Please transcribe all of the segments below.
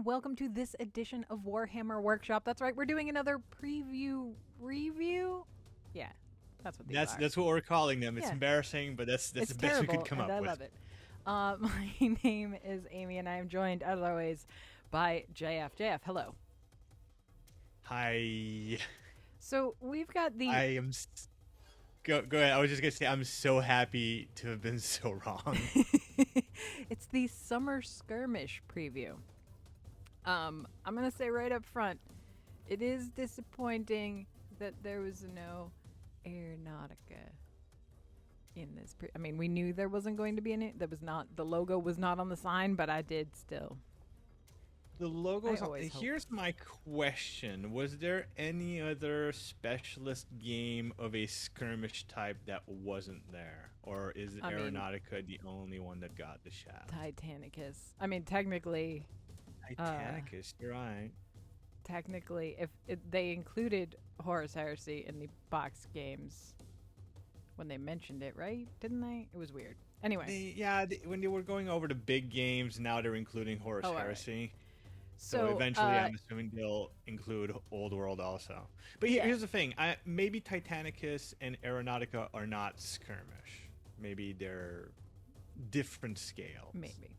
welcome to this edition of Warhammer Workshop. That's right, we're doing another preview review. Yeah, that's what these are. That's what we're calling them. It's Yeah. embarrassing, but that's It's the best we terrible, could come and up I with. love it. My name is Amy, and I am joined, as always, by JF. JF, hello. Hi. So we've got the... I am... Go ahead. I was just going to say, I'm so happy to have been so wrong. It's the Summer Skirmish preview. I'm going to say right up front, it is disappointing that there was no Aeronautica in this. I mean, we knew there wasn't going to be any. That was not, the logo was not on the sign, but I did still. The logo. Here's my question: was there any other specialist game of a skirmish type that wasn't there, or is Aeronautica the only one that got the shaft? Titanicus. I mean, technically. Titanicus. You're right. Technically, if they included Horus Heresy in the box games when they mentioned it, right? Didn't they? It was weird. Anyway. When they were going over the big games, now they're including Horus Heresy. Right. So eventually, I'm assuming they'll include Old World also. But here's the thing: maybe Titanicus and Aeronautica are not skirmish. Maybe they're different scales. Maybe.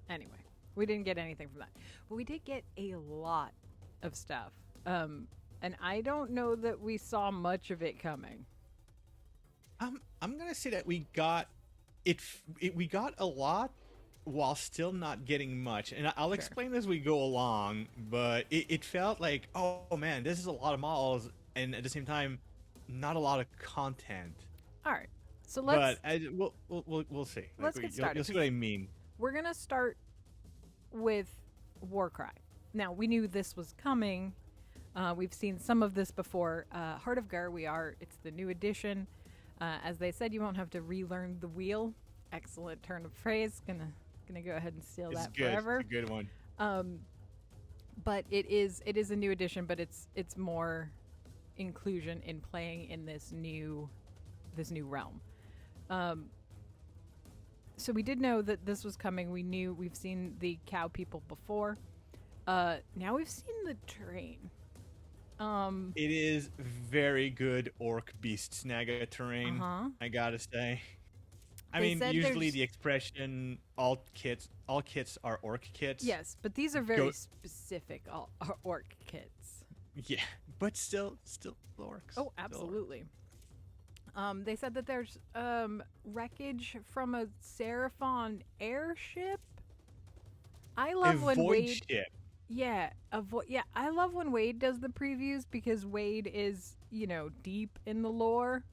Anyway, we didn't get anything from that, but we did get a lot of stuff. And I don't know that we saw much of it coming. I'm gonna say that we got it. We got a lot, while still not getting much, and I'll explain as we go along, but it felt like, oh man, this is a lot of models, and at the same time, not a lot of content. All right, so let's... But we'll see. Let's get started. You'll see what I mean. We're going to start with WarCry. Now, we knew this was coming. We've seen some of this before. Heart of Gar, it's the new edition. As they said, you won't have to relearn the wheel. Excellent turn of phrase. Gonna go ahead and steal that forever. It's a good one. But it is a new edition, but it's more inclusion in playing in this new realm. So we did know that this was coming. We've seen the cow people before. Now we've seen the terrain. It is very good orc beast snagga terrain. I gotta say. I mean, usually the expression all kits are orc kits. Yes, but these are very specific orc kits. Yeah, but still orcs. Oh, absolutely. They said that there's wreckage from a Seraphon airship. I love when Wade... ship. Yeah, I love when Wade does the previews because Wade is, deep in the lore.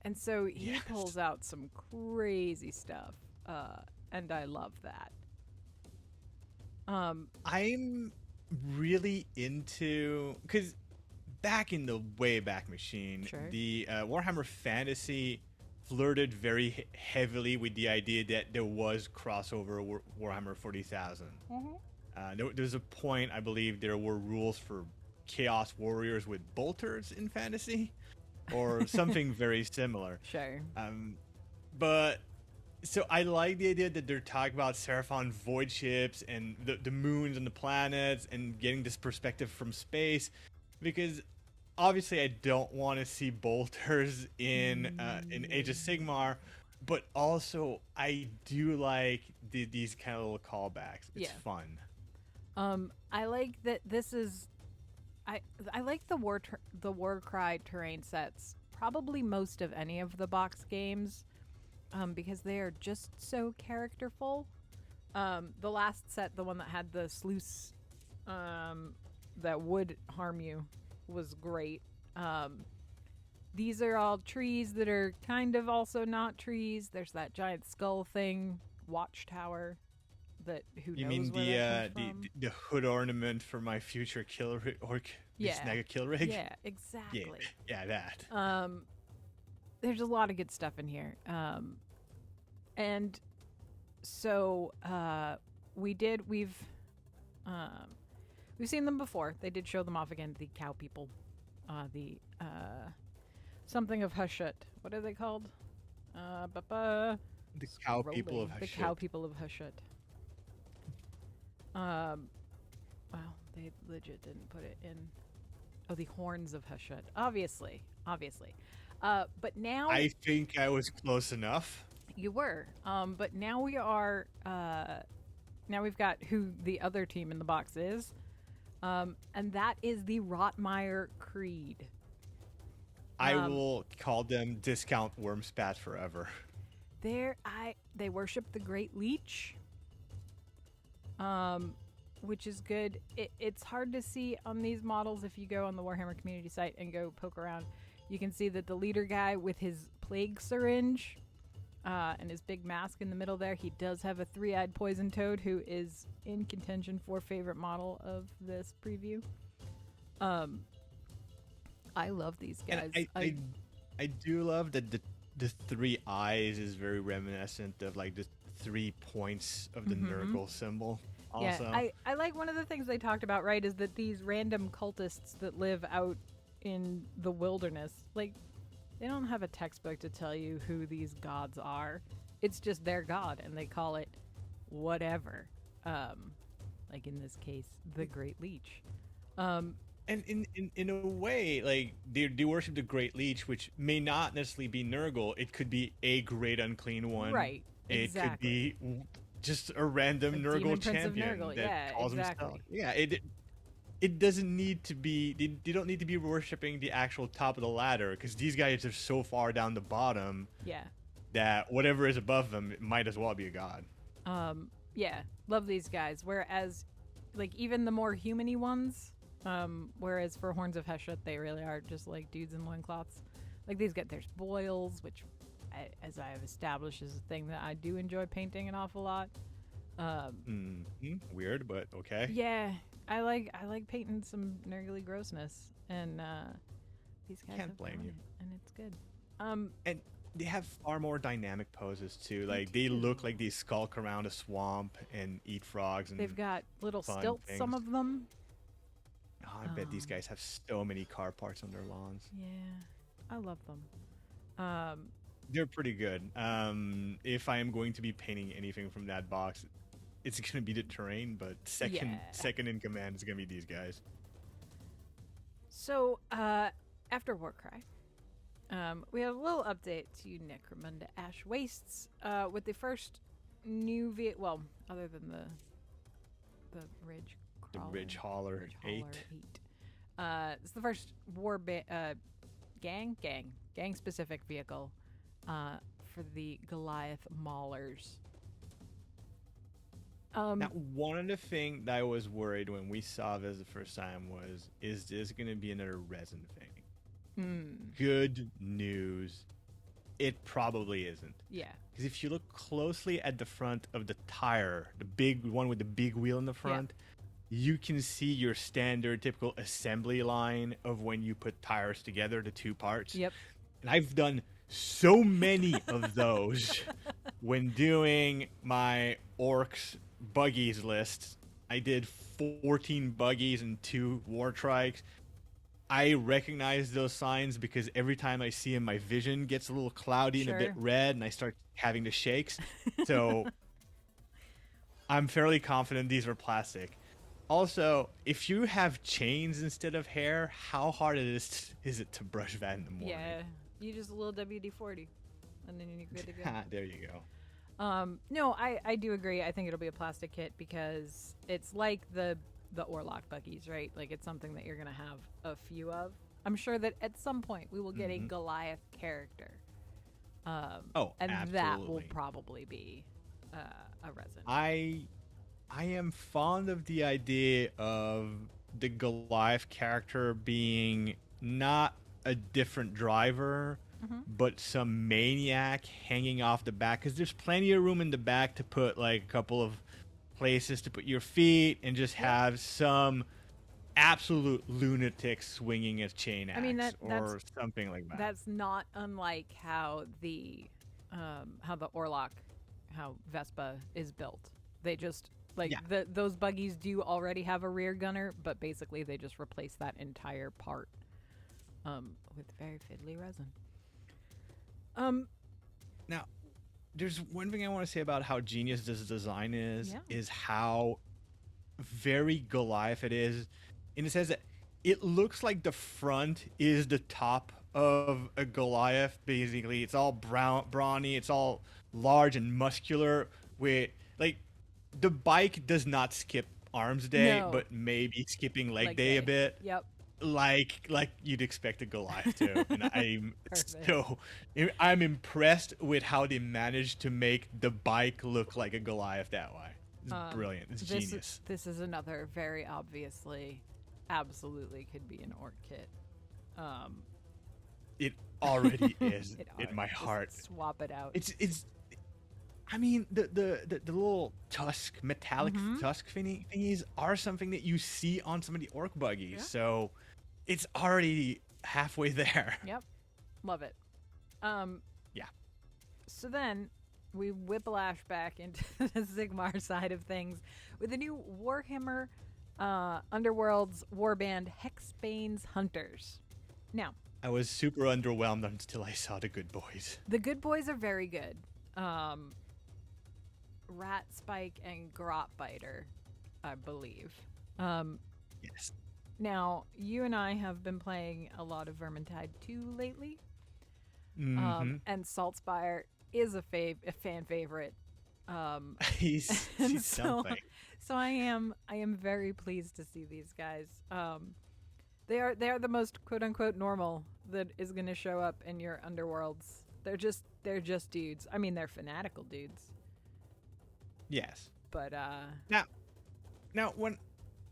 And so he pulls out some crazy stuff, and I love that. I'm really into... Because back in the Wayback Machine, the Warhammer Fantasy flirted very heavily with the idea that there was crossover Warhammer 40,000. There was a point, I believe, there were rules for Chaos Warriors with bolters in Fantasy. Or something very similar. Sure. But so I like the idea that they're talking about Seraphon void ships and the moons and the planets and getting this perspective from space, because obviously I don't want to see bolters in Age of Sigmar, but also I do like these kind of little callbacks. It's fun. I like that this is... I like the WarCry terrain sets probably most of any of the box games, because they are just so characterful. The last set, the one that had the sluice that would harm you, was great. These are all trees that are kind of also not trees. There's that giant skull thing, watchtower. That who you knows mean where that comes from. the hood ornament for my future kill rig or snagga kill rig? Yeah, exactly. Yeah, that. There's a lot of good stuff in here. And so we've seen them before. They did show them off again. The cow people, the something of Hushut. What are they called? The cow people of Hushut. The cow people of Hushut. Well, they legit didn't put it in. Oh, the horns of Hashut. Obviously. But now I think I was close enough. you were. But now we are. Now we've got who the other team in the box is, and that is the Rottmeyer Creed. I will call them discount Wormspat forever. They worship the Great Leech, which is good. It's hard to see on these models if you go on the Warhammer community site and go poke around. You can see that the leader guy with his plague syringe and his big mask in the middle there, he does have a three-eyed poison toad who is in contention for favorite model of this preview. I love these guys. I do love that the three eyes is very reminiscent of like the 3 points of the Nurgle symbol. Also. Yeah, I like one of the things they talked about, right, is that these random cultists that live out in the wilderness, like, they don't have a textbook to tell you who these gods are. It's just their god, and they call it whatever. Like in this case, the Great Leech. And in a way, like, they worship the Great Leech, which may not necessarily be Nurgle. It could be a Great Unclean One. Right, exactly. It could be just a random Nurgle champion Nurgle. that calls exactly. himself. Yeah, it doesn't need to be. They don't need to be worshiping the actual top of the ladder, because these guys are so far down the bottom. Yeah. That whatever is above them might as well be a god. Yeah, love these guys. Whereas, like, even the more human-y ones, whereas for Horns of Heshut, they really are just like dudes in loincloths. Like these guys, there's boils, which, as I have established, is a thing that I do enjoy painting an awful lot. Weird, but okay. Yeah, I like painting some nurgly grossness, and these guys Can't blame you. and it's good. And they have far more dynamic poses too. Like they look like they skulk around a swamp and eat frogs. And they've got little stilts, things. some of them. Oh, I bet these guys have so many car parts on their lawns. Yeah, I love them. They're pretty good. If I am going to be painting anything from that box, it's going to be the terrain, but second in command is going to be these guys. So, after WarCry, we have a little update to Necromunda Ash Wastes with the first new vehicle, other than the Ridge Crawler. The Ridge Hauler 8. It's the first gang-specific vehicle for the Goliath Maulers. Now, one of the things that I was worried when we saw this the first time was, is this going to be another resin thing? Good news. It probably isn't. Yeah. Because if you look closely at the front of the tire, the big one with the big wheel in the front, you can see your standard typical assembly line of when you put tires together, the two parts. Yep. And I've done so many of those when doing my orcs buggies list. I did 14 buggies and 2 war trikes. I recognize those signs because every time I see them, my vision gets a little cloudy and a bit red, and I start having the shakes. So I'm fairly confident these are plastic. Also, if you have chains instead of hair, how hard is it to brush that in the morning? Yeah, you just a little WD-40, and then you're good to go. There you go. No, I do agree. I think it'll be a plastic kit because it's like the Orlok buggies, right? Like it's something that you're going to have a few of. I'm sure that at some point we will get a Goliath character. And absolutely. That will probably be a resin. I am fond of the idea of the Goliath character being not a different driver, but some maniac hanging off the back, because there's plenty of room in the back to put like a couple of places to put your feet and just have some absolute lunatic swinging a chain axe or something like that. That's not unlike how the Orlok, how Vespa is built. They just those buggies do already have a rear gunner, but basically they just replace that entire part with very fiddly resin. Now, there's one thing I want to say about how genius this design is how very Goliath it is, in the sense that it looks like the front is the top of a Goliath. Basically, it's all brawny, it's all large and muscular. With like, the bike does not skip arms day, but maybe skipping leg day a bit. Yep. Like you'd expect a Goliath to. And I'm impressed with how they managed to make the bike look like a Goliath that way. It's brilliant. It's genius. This is another very obviously, absolutely could be an orc kit. It already is in my heart. Just swap it out. It's. I mean, the little metallic tusk thingies are something that you see on some of the orc buggies. Yeah. So it's already halfway there. Yep. Love it. Yeah. So then we whiplash back into the Sigmar side of things with the new Warhammer Underworld's warband Hexbane's Hunters. Now, I was super underwhelmed until I saw the good boys. The good boys are very good. Rat Spike and Grot Biter, I believe. Yes. Now, you and I have been playing a lot of Vermintide 2 lately. And Saltspire is a fan favorite. He's something. So I am very pleased to see these guys. They are the most quote unquote normal that is going to show up in your underworlds. They're just dudes. I mean, they're fanatical dudes. Yes. But now when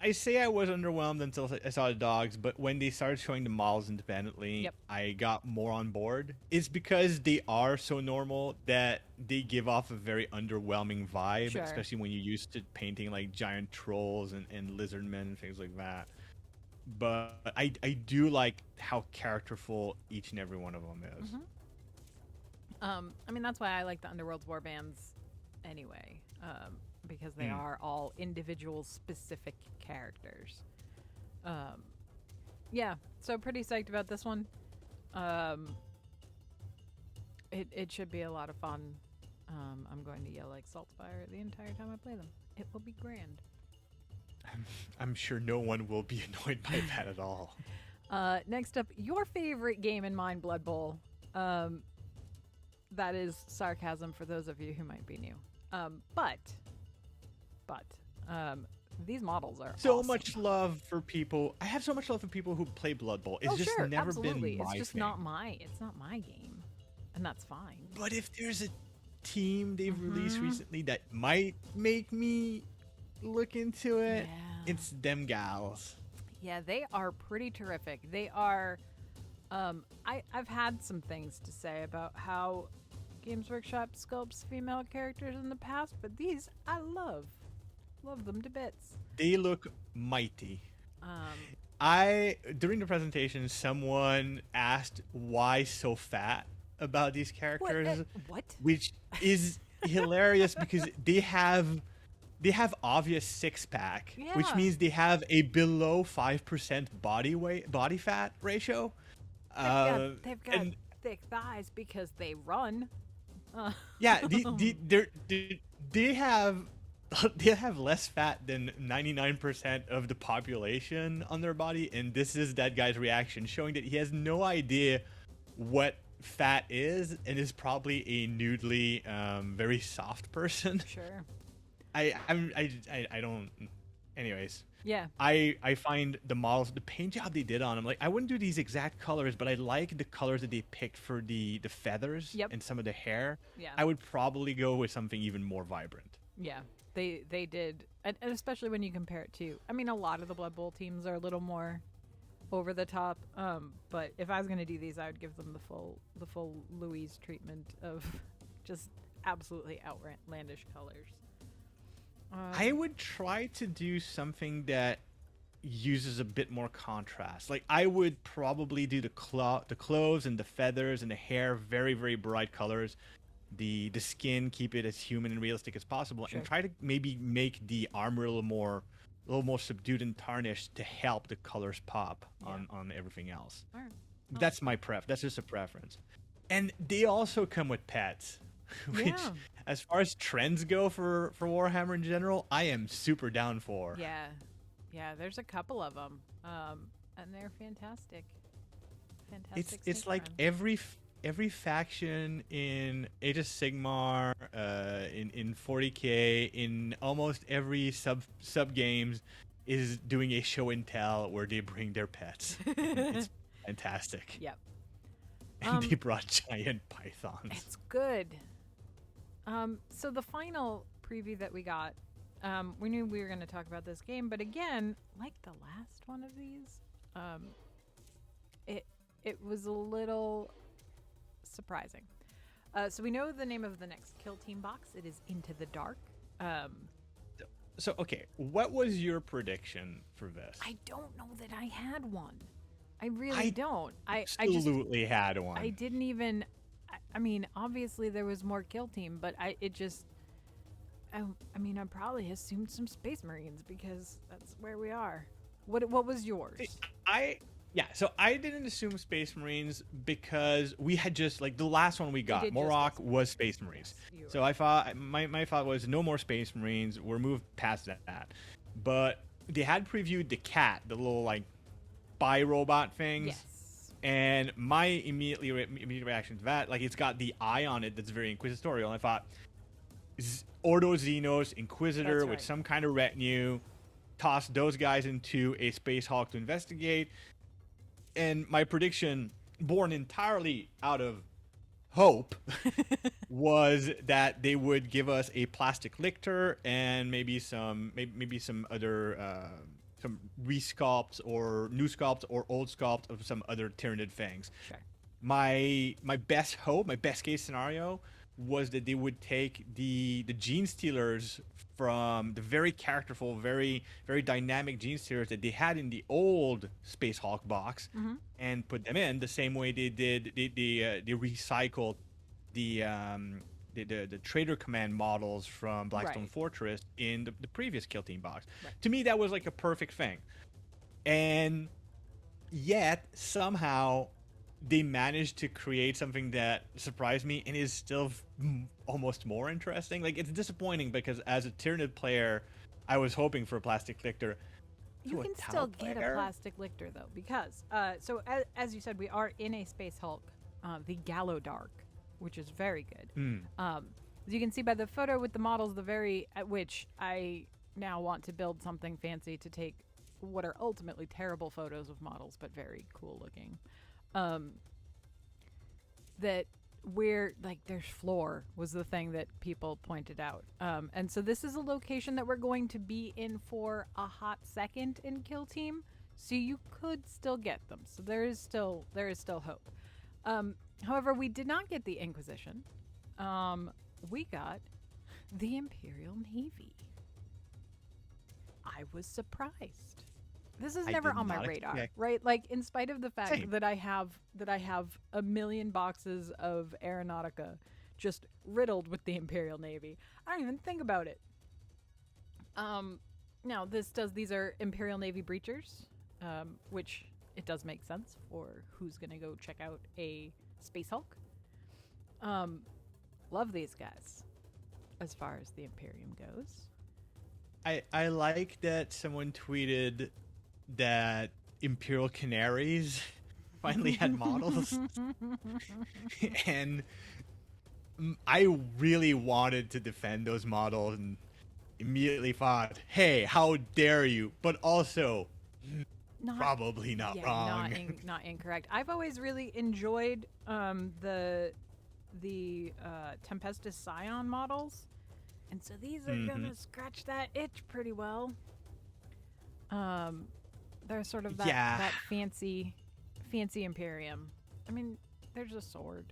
I say I was underwhelmed until I saw the dogs, but when they started showing the models independently, I got more on board. It's because they are so normal that they give off a very underwhelming vibe, especially when you're used to painting like giant trolls and lizardmen and things like that. But I do like how characterful each and every one of them is. I mean, that's why I like the Underworld's warbands anyway, because they are all individual specific characters. Yeah, so pretty psyched about this one. It should be a lot of fun. I'm going to yell like Saltspire the entire time I play them. It will be grand. I'm sure no one will be annoyed by that at all. Next up, your favorite game in mind, Blood Bowl. That is sarcasm for those of you who might be new. But these models are so awesome. much love for people. I have so much love for people who play Blood Bowl. It's just never been my It's just thing. It's not my game, and that's fine. But if there's a team they've released recently that might make me look into it, it's them gals. Yeah, they are pretty terrific. They are. I've had some things to say about how Games Workshop sculpts female characters in the past, but these I love them to bits. They look mighty. During the presentation, someone asked why so fat about these characters. What? Which is hilarious because they have obvious six-pack, which means they have a below 5% body fat ratio. They've got thick thighs because they run. Yeah, they have less fat than 99% of the population on their body, and this is that guy's reaction, showing that he has no idea what fat is and is probably a noodly, very soft person. Sure. I don't. Anyways. Yeah. I find the models, the paint job they did on them, like I wouldn't do these exact colors, but I like the colors that they picked for the feathers and some of the hair. Yeah. I would probably go with something even more vibrant. Yeah. They did, and especially when you compare it to, I mean, a lot of the Blood Bowl teams are a little more over the top. But if I was going to do these, I would give them the full Louise treatment of just absolutely outlandish colors. I would try to do something that uses a bit more contrast. Like I would probably do the clothes and the feathers and the hair very, very bright colors. The skin, keep it as human and realistic as possible, and try to maybe make the armor a little more subdued and tarnished to help the colors pop on everything else. All right. That's my That's just a preference. And they also come with pets. which, Yeah. as far as trends go for Warhammer in general, I am super down for. Yeah, there's a couple of them, and they're fantastic. Fantastic. It's like every faction in Age of Sigmar, in 40K, in almost every sub games, is doing a show and tell where they bring their pets. It's fantastic. Yep. And they brought giant pythons. It's good. So the final preview that we got, we knew we were going to talk about this game, but again, like the last one of these, it was a little surprising. So we know the name of the next Kill Team box. It is Into the Dark. So, okay, what was your prediction for this? I don't know that I had one. I really don't. I absolutely had one. I didn't even. I mean, obviously there was more Kill Team, but I mean, I probably assumed some Space Marines because that's where we are. What was yours? So I didn't assume Space Marines because we had just, like, the last one we got, Morok, was Space Marines. Yes, so I thought, my thought was no more Space Marines. We're moved past that. But they had previewed the cat, the little, like, spy robot things. Yes. And my immediate reaction to that, like, it's got the eye on it that's very inquisitorial. And I thought, Ordo Xenos, Inquisitor with some kind of retinue, toss those guys into a Space Hulk to investigate. And my prediction, born entirely out of hope, was that they would give us a plastic lictor and maybe some other some resculpts or new sculpts or old sculpt of some other Tyranid fangs. Sure. My best hope, my best case scenario, was that they would take the Gene Stealers from the very characterful, very very dynamic Gene Stealers that they had in the old Space Hulk box, and put them in the same way they did. They recycled the Trader Command models from Blackstone Fortress in the previous Kill Team box. Right. To me, that was like a perfect thing, and yet somehow they managed to create something that surprised me and is still almost more interesting. Like, it's disappointing because as a Tyranid player, I was hoping for a plastic lictor. You can still get a plastic lictor, though, because so as you said, we are in a Space Hulk, the Gallo Dark, which is very good. As you can see by the photo with the models, at which I now want to build something fancy to take what are ultimately terrible photos of models, but very cool looking. That where, like, there's floor was the thing that people pointed out. And so this is a location that we're going to be in for a hot second in Kill Team. So you could still get them. So there is still hope. However, we did not get the Inquisition. We got the Imperial Navy. I was surprised. This is never on my radar, right? Like, in spite of the fact that I have a million boxes of Aeronautica just riddled with the Imperial Navy, I don't even think about it. Now these are Imperial Navy breachers, which it does make sense for who's gonna go check out a Space Hulk. Love these guys as far as the Imperium goes. I like that someone tweeted that Imperial Canaries finally had models. And I really wanted to defend those models and immediately thought, hey, how dare you? But also, probably not wrong. Not incorrect. I've always really enjoyed the Tempestus Scion models. And so these are gonna scratch that itch pretty well. They're sort of that fancy Imperium. I mean, there's a sword.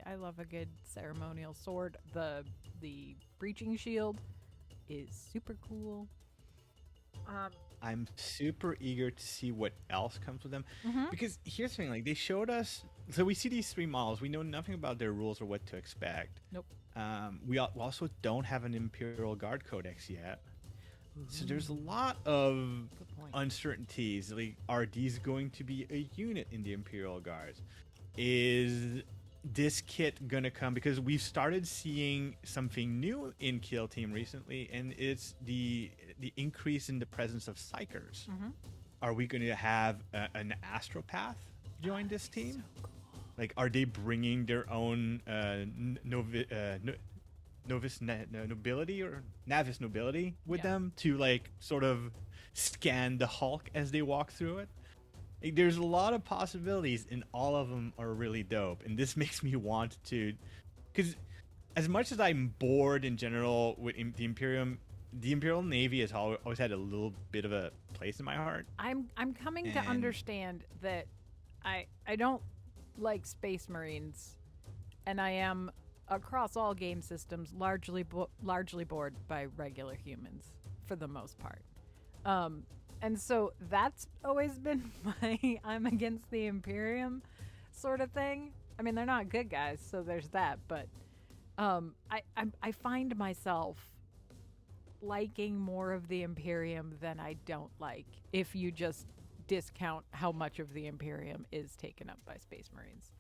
I love a good ceremonial sword. The breaching shield is super cool. I'm super eager to see what else comes with them. Because here's the thing, like, they showed us, so we see these three models, we know nothing about their rules or what to expect. Nope. We also don't have an Imperial Guard Codex yet. So there's a lot of uncertainties. Like, are these going to be a unit in the Imperial Guards? Is this kit gonna come? Because we've started seeing something new in Kill Team recently, and it's the increase in the presence of psychers. Are we going to have an astropath join this team? So cool. Like, are they bringing their own nobility or Navis nobility with them to like sort of scan the Hulk as they walk through it? Like, there's a lot of possibilities, and all of them are really dope. And this makes me want to, because as much as I'm bored in general with the Imperial Navy has always had a little bit of a place in my heart. I'm coming to understand that I don't like Space Marines, and I am across all game systems largely bored by regular humans for the most part. And so that's always been my I'm against the Imperium sort of thing. I mean, they're not good guys, so there's that. But I find myself liking more of the Imperium than I don't like, if you just discount how much of the Imperium is taken up by Space Marines.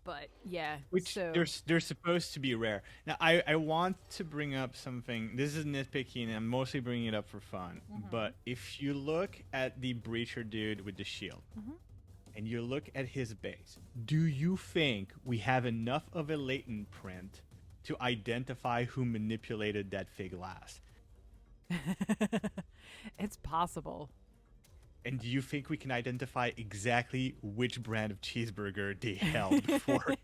But yeah, which they're supposed to be rare. Now I want to bring up something. This is nitpicky, and I'm mostly bringing it up for fun. But if you look at the Breacher dude with the shield, and you look at his base, do you think we have enough of a latent print to identify who manipulated that fig last? It's possible. And do you think we can identify exactly which brand of cheeseburger they held before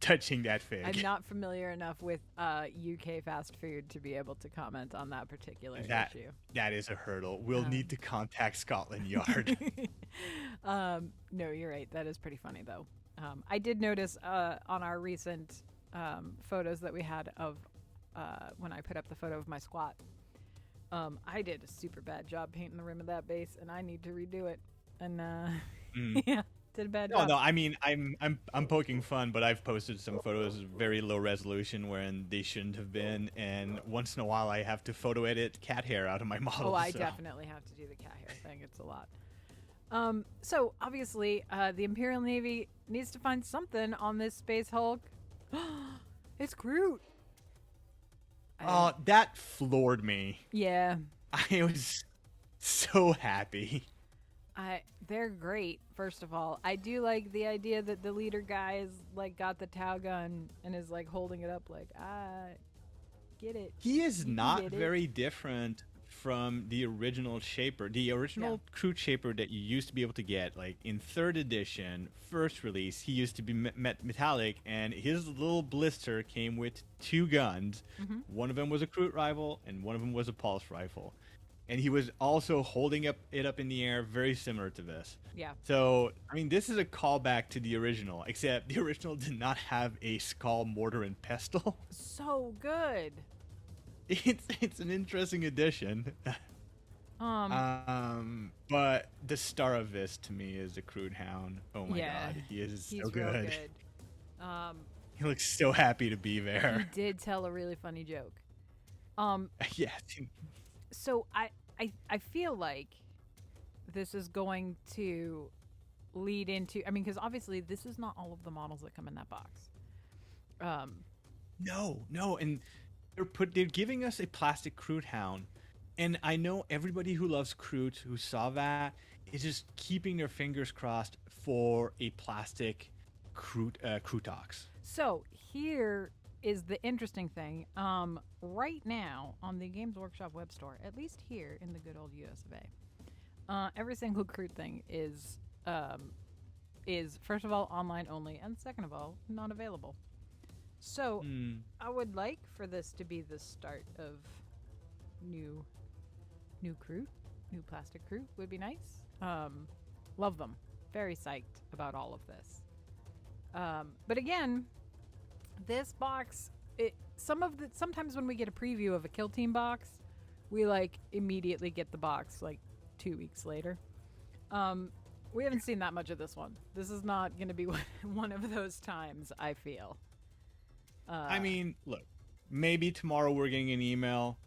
touching that fig? I'm not familiar enough with UK fast food to be able to comment on that particular issue. That is a hurdle. We'll need to contact Scotland Yard. No, you're right. That is pretty funny, though. I did notice on our recent photos that we had of when I put up the photo of my squat, I did a super bad job painting the rim of that base, and I need to redo it. And yeah, did a bad job. No, I mean I'm poking fun, but I've posted some photos very low resolution wherein they shouldn't have been, and once in a while I have to photo edit cat hair out of my model. Oh, I definitely have to do the cat hair thing. It's a lot. So obviously, the Imperial Navy needs to find something on this Space Hulk. It's Groot. Oh, that floored me. Yeah. I was so happy. They're great, first of all. I do like the idea that the leader guy is like got the Tau gun and is like holding it up like, get it. He is not very different from the original shaper. The original Groot shaper that you used to be able to get, like in 3rd edition, first release, he used to be metallic, and his little blister came with 2 guns. One of them was a Groot rifle, and one of them was a pulse rifle. And he was also holding it up in the air, very similar to this. Yeah. So, I mean, this is a callback to the original, except the original did not have a skull, mortar, and pestle. So good. It's an interesting addition. But the star of this to me is the Crude Hound. Oh my god, he's so good. Real good. He looks so happy to be there. He did tell a really funny joke. Yeah. So I feel like this is going to lead into, I mean, because obviously this is not all of the models that come in that box. No, and they're giving us a plastic Crude Hound, and I know everybody who loves Crude who saw that is just keeping their fingers crossed for a plastic Crutox. So here is the interesting thing. Right now on the Games Workshop web store, at least here in the good old US of A, every single Crude thing is first of all online only, and second of all not available. So I would like for this to be the start of new Groot, new plastic Groot would be nice. Love them. Very psyched about all of this. But again, this box, sometimes when we get a preview of a Kill Team box, we like immediately get the box like 2 weeks later. We haven't seen that much of this one. This is not going to be one of those times, I feel. I mean, look, maybe tomorrow we're getting an email,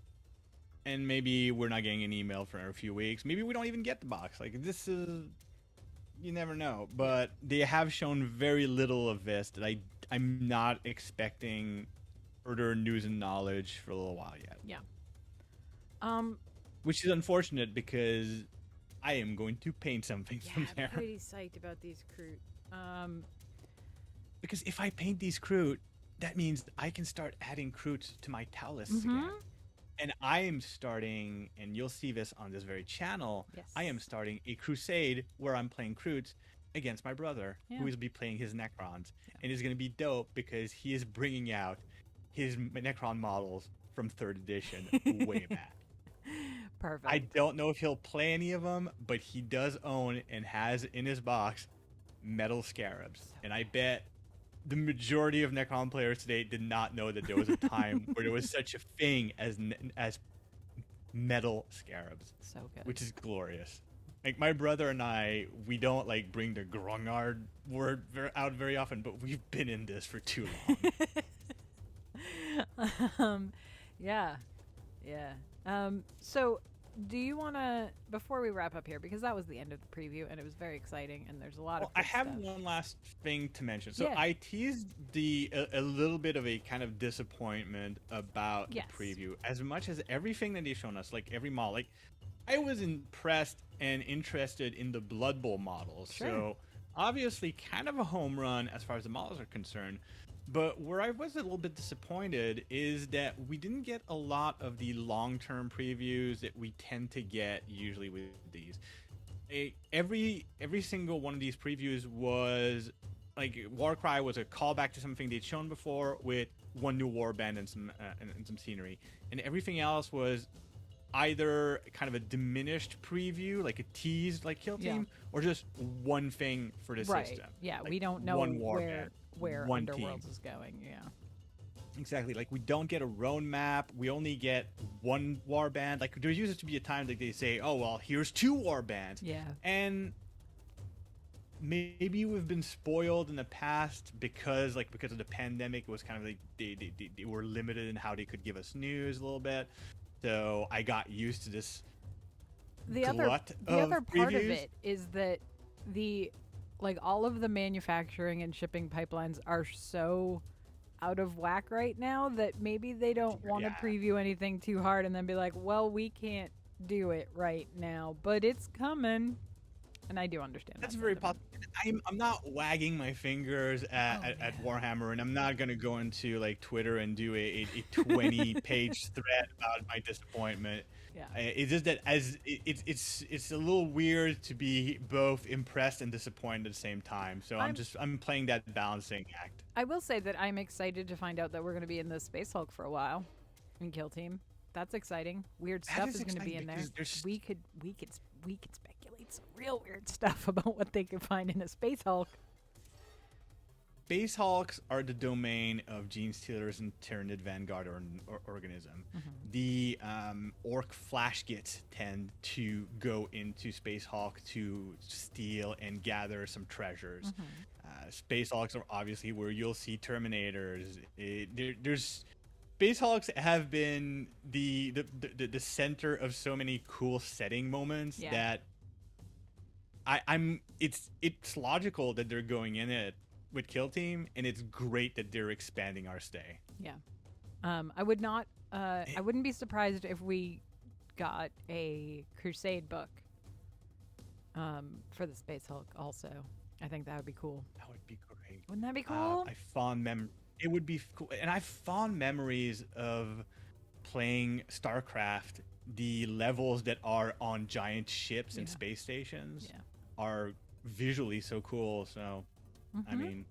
and maybe we're not getting an email for a few weeks. Maybe we don't even get the box. Like, this is you never know. But they have shown very little of this that I'm not expecting further news and knowledge for a little while yet. Yeah. Which is unfortunate because I am going to paint something from there. I'm pretty psyched about these Kroot. Because if I paint these Kroot, that means I can start adding Kroot to my Tau lists again. And I am starting, and you'll see this on this very channel, I am starting a crusade where I'm playing Kroot against my brother, who is be playing his Necrons. And it's going to be dope because he is bringing out his Necron models from 3rd edition way back. Perfect. I don't know if he'll play any of them, but he does own and has in his box metal scarabs. And I bet the majority of Necron players today did not know that there was a time where there was such a thing as metal scarabs. So good. Which is glorious. Like, my brother and I, we don't, like, bring the Grungard word out very often, but we've been in this for too long. Yeah. So, do you want to, before we wrap up here, because that was the end of the preview, and it was very exciting, and there's a lot of I have stuff. one last thing to mention. So I teased a little bit of a kind of disappointment about the preview. As much as everything that they've shown us, like every model, like I was impressed and interested in the Blood Bowl models. Sure. So obviously kind of a home run as far as the models are concerned. But where I was a little bit disappointed is that we didn't get a lot of the long-term previews that we tend to get usually with these. Every single one of these previews was like WarCry was a callback to something they'd shown before with one new warband and some scenery, and everything else was either kind of a diminished preview, like a tease, like KillTeam, or just one thing for the system. Yeah, like we don't know where one Underworld team is going. Yeah. Exactly. Like, we don't get a roadmap. We only get one warband. Like, there used to be a time that they say, oh, well, here's 2 warbands. Yeah. And maybe we've been spoiled in the past because of the pandemic. It was kind of like they were limited in how they could give us news a little bit. So I got used to this the other part of it is that all of the manufacturing and shipping pipelines are so out of whack right now that maybe they don't want to preview anything too hard and then be like, well, we can't do it right now, but it's coming. And I do understand that's very possible. I'm not wagging my fingers at Warhammer, and I'm not going to go into like Twitter and do a 20-page thread about my disappointment. Yeah. It's just that it's a little weird to be both impressed and disappointed at the same time. So I'm playing that balancing act. I will say that I'm excited to find out that we're going to be in the Space Hulk for a while in KillTeam. That's exciting. Weird stuff is going to be in there. We could speculate some real weird stuff about what they could find in a Space Hulk. Space Hulks are the domain of Gene Stealers and Tyranid Vanguard organism. Mm-hmm. The Orc Flashgits tend to go into Space Hulk to steal and gather some treasures. Mm-hmm. Space Hulks are obviously where you'll see Terminators. There's Space Hulks have been the center of so many cool setting moments that it's logical that they're going in it with KillTeam, and it's great that they're expanding our stay. Yeah. I wouldn't be surprised if we got a Crusade book for the Space Hulk also. I think that would be cool. That would be great. Wouldn't that be cool? It would be cool. And I have fond memories of playing StarCraft. The levels that are on giant ships and space stations are visually so cool. So, I mean,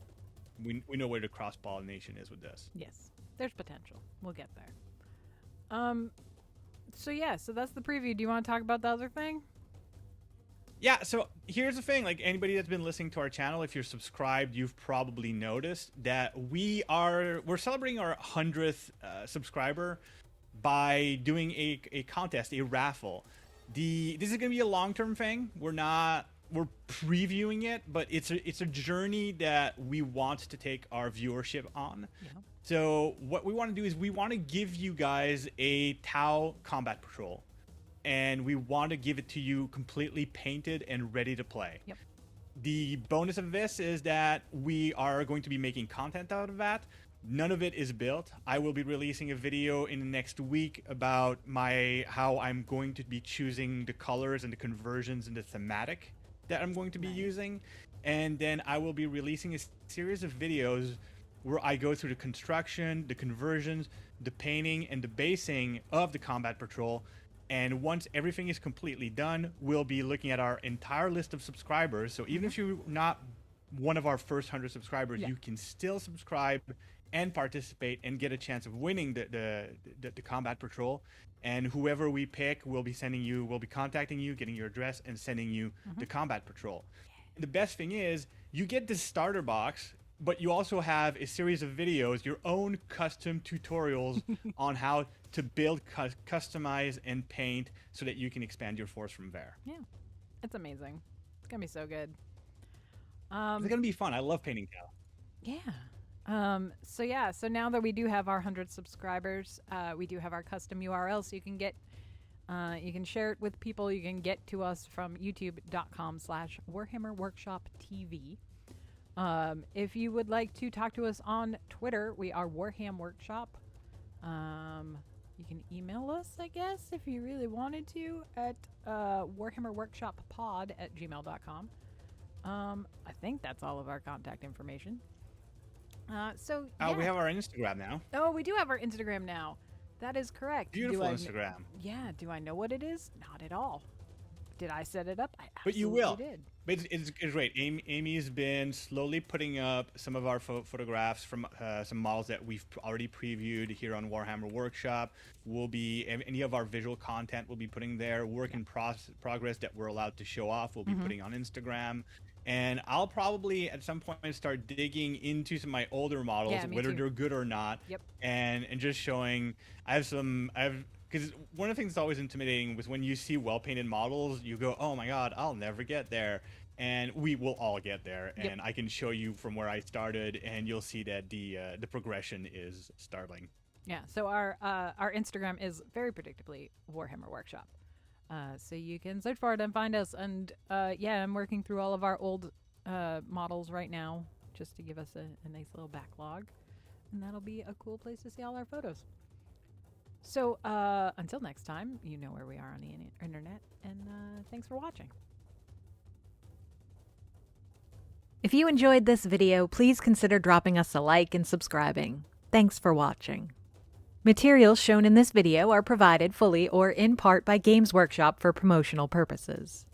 we know where the cross-pollination is with this. Yes, there's potential. We'll get there. So that's the preview. Do you want to talk about the other thing? Yeah, so here's the thing. Like, anybody that's been listening to our channel, if you're subscribed, you've probably noticed that we're celebrating our 100th subscriber by doing a contest, a raffle. This is going to be a long-term thing. We're previewing it, but it's a journey that we want to take our viewership on. Yeah. So what we want to do is we want to give you guys a Tau Combat Patrol. And we want to give it to you completely painted and ready to play. Yep. the bonus of this is that we are going to be making content out of that. None of it is built. I will be releasing a video in the next week about how I'm going to be choosing the colors and the conversions and the thematic that I'm going to be using. And then I will be releasing a series of videos where I go through the construction, the conversions, the painting, and the basing of the combat patrol. And once everything is completely done, we'll be looking at our entire list of subscribers. So even if you're not one of our first 100 subscribers, you can still subscribe and participate and get a chance of winning the combat patrol. And whoever we pick will be contacting you, getting your address, and sending you the combat patrol. And the best thing is, you get this starter box, but you also have a series of videos, your own custom tutorials on how to build, customize, and paint so that you can expand your force from there. Yeah, it's amazing. It's gonna be so good. It's gonna be fun. I love painting Cal. Yeah. So now that we do have our 100 subscribers, we do have our custom URL, so you can get, you can share it with people. You can get to us from youtube.com/Warhammer Workshop TV. If you would like to talk to us on Twitter, we are Warham Workshop. You can email us, I guess, if you really wanted to, at warhammerworkshoppod@gmail.com. I think that's all of our contact information. We have our Instagram now. Oh, we do have our Instagram now. That is correct. Beautiful Instagram. Yeah. Do I know what it is? Not at all. Did I set it up? I absolutely But you will. did. But it's great. Amy's been slowly putting up some of our photographs from some models that we've already previewed here on Warhammer Workshop. Any of our visual content we'll be putting there. Work in progress that we're allowed to show off, we'll be putting on Instagram. And I'll probably at some point start digging into some of my older models, whether they're good or not. Yep. And just showing. Because one of the things that's always intimidating was when you see well-painted models, you go, oh my God, I'll never get there. And we will all get there. Yep. And I can show you from where I started, and you'll see that the progression is startling. Yeah, so our Instagram is very predictably Warhammer Workshop. So you can search for it and find us. And I'm working through all of our old models right now just to give us a nice little backlog. And that'll be a cool place to see all our photos. So until next time, you know where we are on the internet. And thanks for watching. If you enjoyed this video, please consider dropping us a like and subscribing. Thanks for watching. Materials shown in this video are provided fully or in part by Games Workshop for promotional purposes.